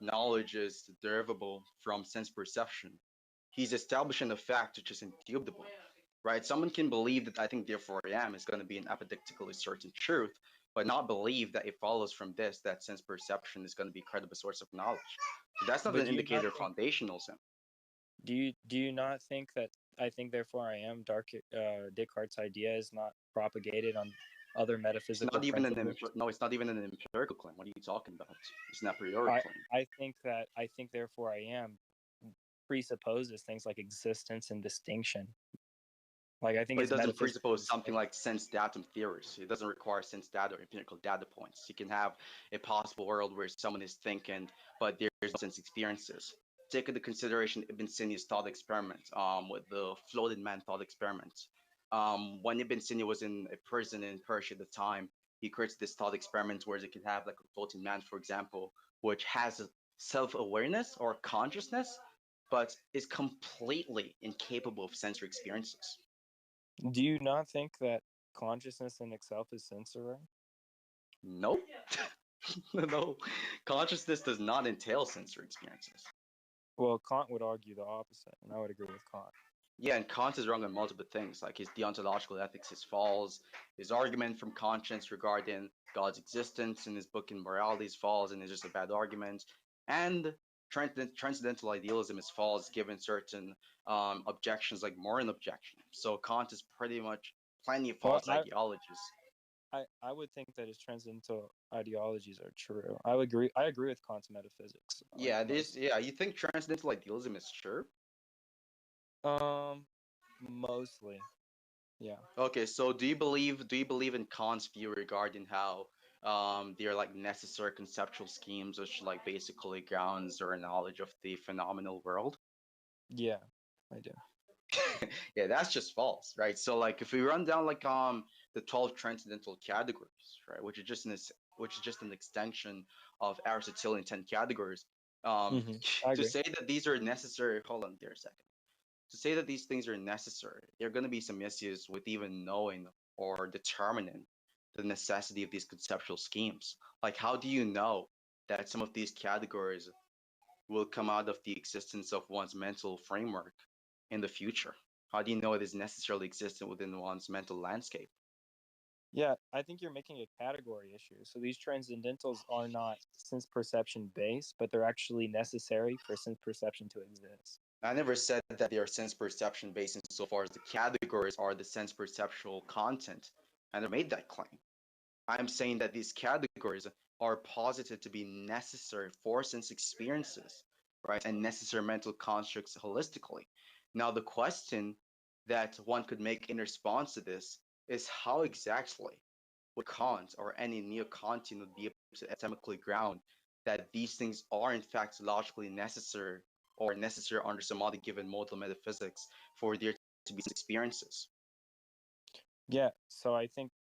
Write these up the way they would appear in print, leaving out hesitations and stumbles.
knowledge is derivable from sense perception. He's establishing a fact which is indubitable, right? Someone can believe that I think therefore I am is going to be an apodictically certain truth, but not believe that it follows from this that sense perception is going to be a credible source of knowledge. So that's not But an indicator of foundationalism. do you not think that I think therefore I am Descartes' idea is not propagated on other It's metaphysical not even principles? no, it's not even an empirical claim. What are you talking about? It's an a priori I claim. I think therefore I am presupposes things like existence and distinction. Like I think But it it's doesn't presuppose metaphysically something safe. like sense datum theories. It doesn't require sense data or empirical data points. You can have a possible world where someone is thinking, but there's no sense experiences. Take into consideration Ibn Sina's thought experiment, with the floated man thought experiment. When Ibn Sina was in a prison in Persia at the time, he creates this thought experiment where you can have like a floating man, for example, which has self-awareness or consciousness, but is completely incapable of sensory experiences. Do you not think that consciousness in itself is sensory? Nope. No, consciousness does not entail sensory experiences. Well, Kant would argue the opposite, and I would agree with Kant. Yeah, and Kant is wrong on multiple things, like his deontological ethics is false, his argument from conscience regarding God's existence in his book in Morality is false and is just a bad argument, and transcendental idealism is false given certain objections like Moran objection. So Kant is pretty much plenty of Well, false ideologies. I would think that his transcendental ideologies are true. I agree with Kant's metaphysics. Like Yeah, most. this. Yeah, you think transcendental idealism is true? Um, Mostly, yeah. Okay, so do you believe in Kant's view regarding how they're like necessary conceptual schemes which like basically grounds our knowledge of the phenomenal world? Yeah, I do. Yeah, that's just false, right? So like if we run down like the 12 transcendental categories, right, which is just an extension of Aristotelian 10 categories, um I to agree. say that these are necessary, hold on there a second. To say that these things are necessary, there are going to be some issues with even knowing or determining the necessity of these conceptual schemes. Like, how do you know that some of these categories will come out of the existence of one's mental framework in the future? How do you know it is necessarily existent within one's mental landscape? Yeah, I think you're making a category issue. So these transcendentals are not sense perception based, but they're actually necessary for sense perception to exist. I never said that they are sense perception based insofar as the categories are the sense perceptual content. I never made that claim. I'm saying that these categories are posited to be necessary for sense experiences, right? And necessary mental constructs holistically. Now, the question that one could make in response to this is how exactly would Kant or any neo-Kantian would be able to epistemically ground that these things are in fact logically necessary or necessary under some other given modal metaphysics for there to be experiences. Yeah, so I think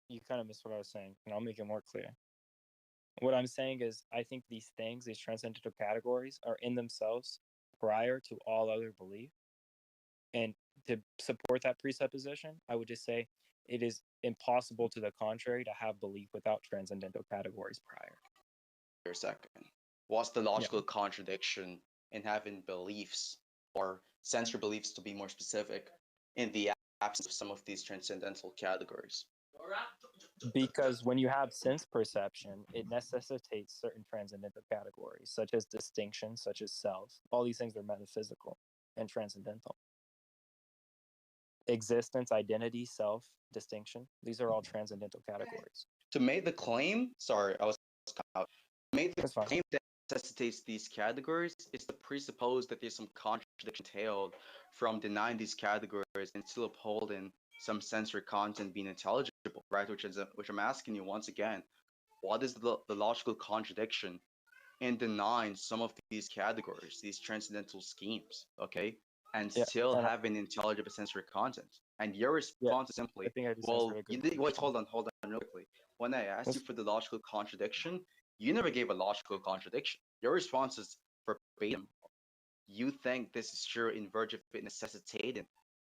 you kind of missed what I was saying, and I'll make it more clear. What I'm saying is, I think these things, these transcendental categories, are in themselves prior to all other belief. And to support that presupposition, I would just say it is impossible to the contrary to have belief without transcendental categories prior. For a second. What's the Yeah. logical contradiction in having beliefs or sensory beliefs to be more specific in the absence of some of these transcendental categories? Because when you have sense perception, it necessitates certain transcendental categories, such as distinction, such as self. All these things are metaphysical and transcendental. Existence, identity, self, distinction. These are all transcendental categories. To make the claim, sorry, I was out. To make the That's fine. claim that necessitates these categories is to presuppose that there's some contradiction entailed from denying these categories and still upholding some sensory content being intelligible, right? Which I'm asking you once again, what is the logical contradiction in denying some of these categories, these transcendental schemes, okay, and Yeah, still and having intelligible sensory content? And your yeah, response is I simply, think I just answered well, a you good did, wait, question. hold on real quickly. When I asked you That's for the logical contradiction, you never gave a logical contradiction. Your response is verbatim. You think this is true in virtue of it necessitating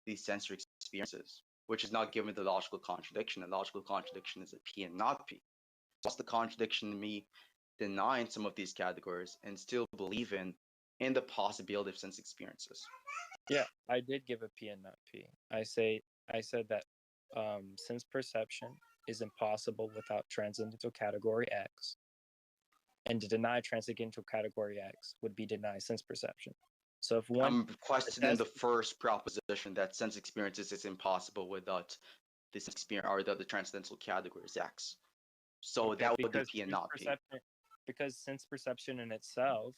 these sensory experiences, which is not given the logical contradiction. The logical contradiction is a P and not P. What's the contradiction in me denying some of these categories and still believing in the possibility of sense experiences. Yeah, I did give a P and not P. I said that sense perception is impossible without transcendental category X, and to deny transcendental category X would be deny sense perception. So if one I'm questioning test, the first proposition that sense experiences is impossible without this experience or the transcendental categories X. So okay, that would be P and not P. because sense perception in itself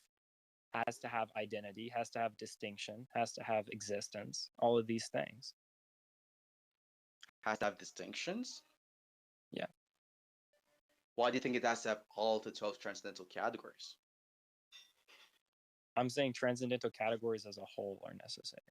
has to have identity, has to have distinction, has to have existence, all of these things. Has to have distinctions. Yeah. Why do you think it has to have all the 12 transcendental categories? I'm saying transcendental categories as a whole are necessary.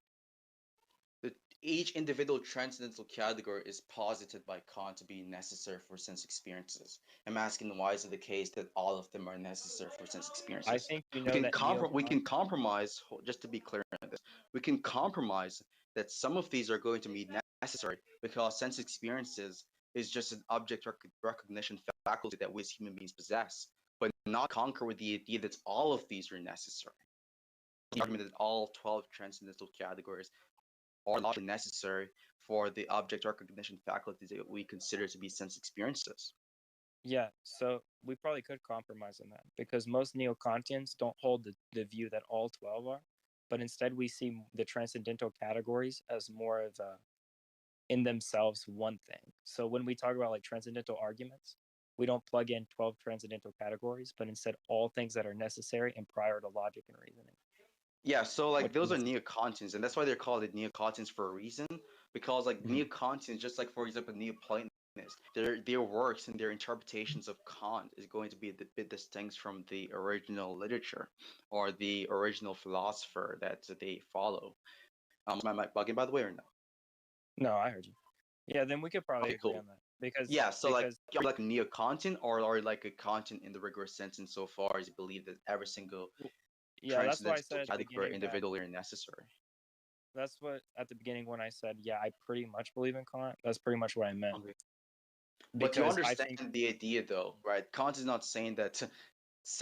Each individual transcendental category is posited by Kant to be necessary for sense experiences. I'm asking why is it the case that all of them are necessary for sense I experiences? think you We know can that we can compromise, just to be clear on this, we can compromise that some of these are going to be necessary because sense experiences is just an object recognition faculty that we as human beings possess, but not conquer with the idea that all of these are necessary. The argument that all 12 transcendental categories are logically necessary for the object recognition faculties that we consider to be sense experiences. Yeah, so we probably could compromise on that because most neo-Kantians don't hold the view that all 12 are, but instead we see the transcendental categories as more of a, in themselves one thing. So when we talk about like transcendental arguments, we don't plug in 12 transcendental categories, but instead all things that are necessary and prior to logic and reasoning. Yeah, so like Which those are is, neo-Kantians, and that's why they're called neo-Kantians for a reason. Because like Mhm. neo-Kantians, just like for example Neoplatonists, their works and their interpretations of Kant is going to be a bit distinct from the original literature or the original philosopher that they follow. Am I bugging by the way or no? No, I heard you. Yeah, then we could probably Okay, agree cool. on that because Yeah, so like because are you like a neo-Kantian or are you like a Kantian in the rigorous sense insofar as you believe that every single yeah, that's why I said transcendental at the category beginning that individually are necessary? that's what at the beginning when I said, yeah, I pretty much believe in Kant, that's pretty much what I meant. Okay. But you Because I understand think, the idea though, right? Kant is not saying that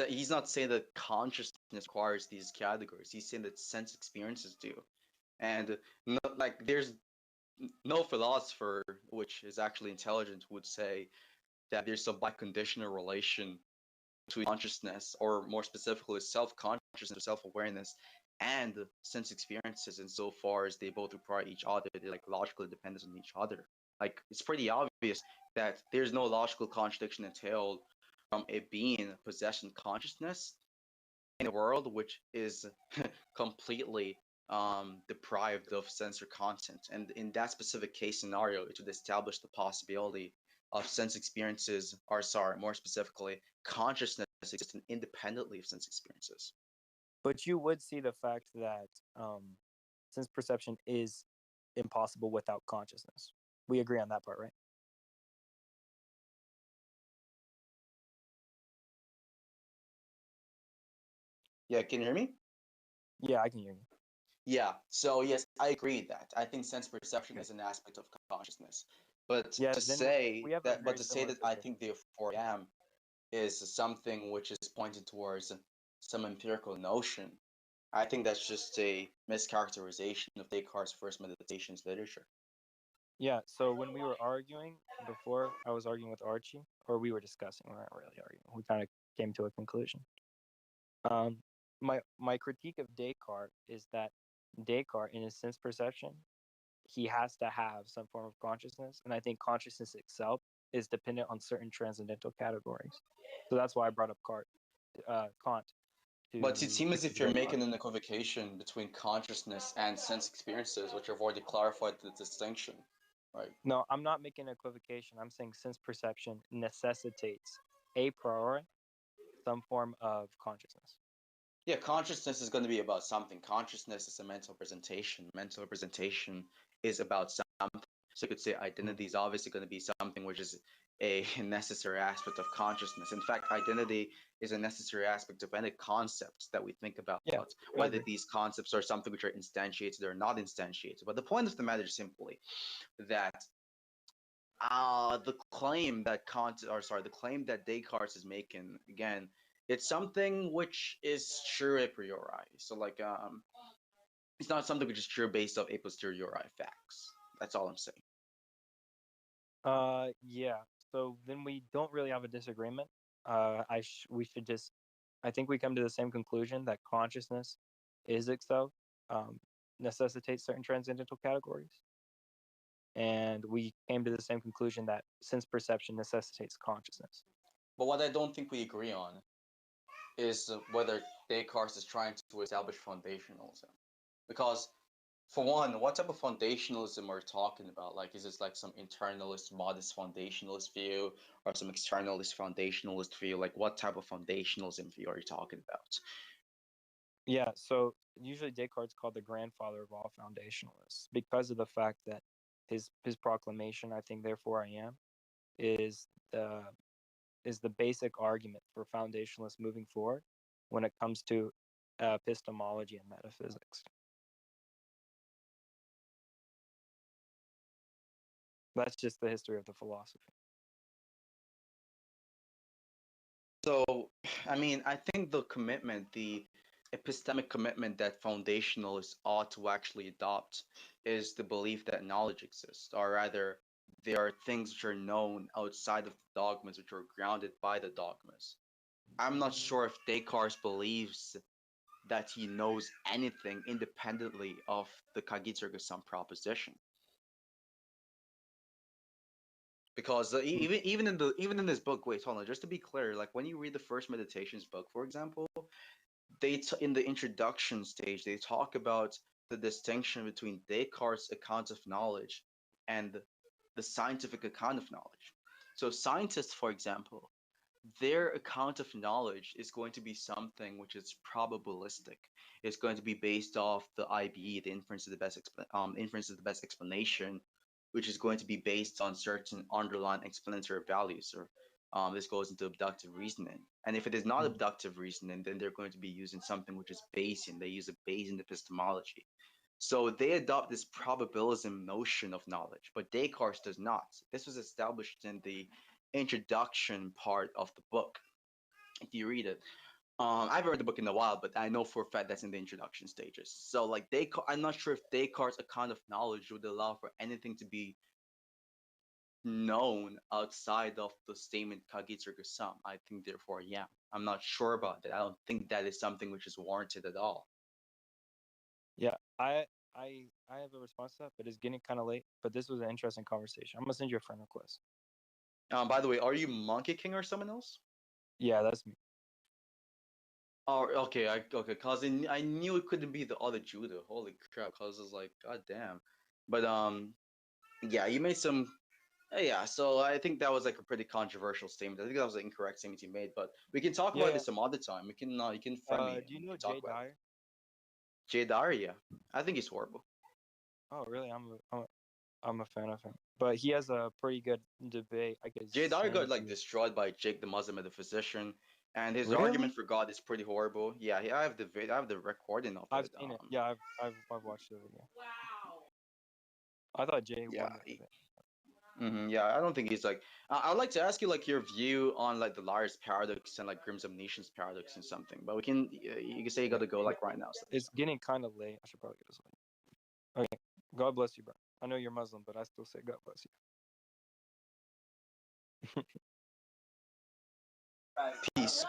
he's not saying that consciousness requires these categories. He's saying that sense experiences do. And not like there's no philosopher which is actually intelligent would say that there's a biconditional relation between consciousness, or more specifically, self-consciousness or self-awareness, and sense experiences insofar as they both require each other. They're like logically dependent on each other. Like it's pretty obvious that there's no logical contradiction entailed from a being possessing consciousness in a world which is completely deprived of sensor content. And in that specific case scenario, it would establish the possibility of sense experiences, or sorry, more specifically, consciousness existing independently of sense experiences. but you would see the fact that sense perception is impossible without consciousness. We agree on that part, right? Yeah, can you hear me? Yeah, I can hear you. Yeah, so yes, I agree that. I think sense perception Okay. is an aspect of consciousness. But Yeah, to then we say have a that, but very to say similar that I position. think the 4am is something which is pointed towards some empirical notion, I think that's just a mischaracterization of Descartes' first meditations literature. Yeah, so when we were arguing before, I was arguing with Archie, or we were discussing. We weren't really arguing. We kind of came to a conclusion. Um, my critique of Descartes is that Descartes, in his sense perception, he has to have some form of consciousness, and I think consciousness itself is dependent on certain transcendental categories. So that's why I brought up Kant But it seems to as if you're Descartes. making an equivocation between consciousness and sense experiences, which I've already clarified the distinction, right? No, I'm not making an equivocation. I'm saying sense perception necessitates a priori some form of consciousness. Yeah, consciousness is going to be about something. Consciousness is a mental representation. Mental representation is about something. So you could say Mhm. identity is obviously going to be something which is a necessary aspect of consciousness. In fact, identity is a necessary aspect of any concepts that we think about, Yeah, I whether agree. these concepts are something which are instantiated or not instantiated. But the point of the matter is simply that the claim that the claim that Descartes is making again It's something which is true a priori. So like it's not something which is true based off a posteriori facts. That's all I'm saying. Yeah. So then we don't really have a disagreement. We should just, I think we come to the same conclusion that consciousness is itself um, necessitates certain transcendental categories, and we came to the same conclusion that sense perception necessitates consciousness. But what I don't think we agree on is whether Descartes is trying to establish foundationalism. Because, for one, what type of foundationalism are we talking about? Like, is this like some internalist, modest foundationalist view, or some externalist foundationalist view? Like, what type of foundationalism view are you talking about? Yeah. So usually Descartes called the grandfather of all foundationalists because of the fact that his proclamation, I think, therefore I am, is the is the basic argument for foundationalists moving forward when it comes to epistemology and metaphysics. That's just the history of the philosophy. So, I mean, I think the commitment, the epistemic commitment that foundationalists ought to actually adopt is the belief that knowledge exists, or rather, there are things which are known outside of the dogmas which are grounded by the dogmas. I'm not sure if Descartes believes that he knows anything independently of the Kagitsurga-san proposition. Because even in this book, wait, hold on, just to be clear, like when you read the first meditations book, for example, in the introduction stage they talk about the distinction between Descartes' account of knowledge and the scientific account of knowledge. So scientists, for example, their account of knowledge is going to be something which is probabilistic. It's going to be based off the IBE, the inference is the best explanation, which is going to be based on certain underlying explanatory values. Or this goes into abductive reasoning. And if it is not abductive reasoning, then they're going to be using something which is Bayesian. They use a Bayesian epistemology. So they adopt this probabilism notion of knowledge, but Descartes does not. This was established in the introduction part of the book. If you read it, I haven't read the book in a while, but I know for a fact that's in the introduction stages. So like I'm not sure if Descartes' account of knowledge would allow for anything to be known outside of the statement Kagitsurga-sam. I think therefore, yeah, I'm not sure about that. I don't think that is something which is warranted at all. Yeah, I have a response to that, but it's getting kind of late. But this was an interesting conversation. I'm gonna send you a friend request. By the way, are you Monkey King or someone else? Yeah, that's me. Oh, okay, okay, cause I knew it couldn't be the other Judah. Holy crap, cause it's like, god damn. But yeah, you made some. Yeah, so I think that was like a pretty controversial statement. I think that was an incorrect statement you made, but we can talk about Yeah. this some other time. You can friend me. Do you We know can talk Jay about it. Dyer? Jay Daria, I think he's horrible. Oh, really? I'm a fan of him. But he has a pretty good debate. I guess Jay Dyer got like saying destroyed by Jake the Muslim metaphysician, and his really. argument for God is pretty horrible. Yeah, I have I have the recording of I've it. seen it. Yeah, I've watched the video. I thought Jay Yeah, won the debate. yeah, I don't think he's like. I'd like to ask you like your view on like the Liar's paradox and like Grimm's omniscience paradox and something, but we can you can say you got Yeah, to go like right now. So. it's getting kind of late. I should probably get to sleep. Okay. God bless you, bro. I know you're Muslim, but I still say God bless you. Peace.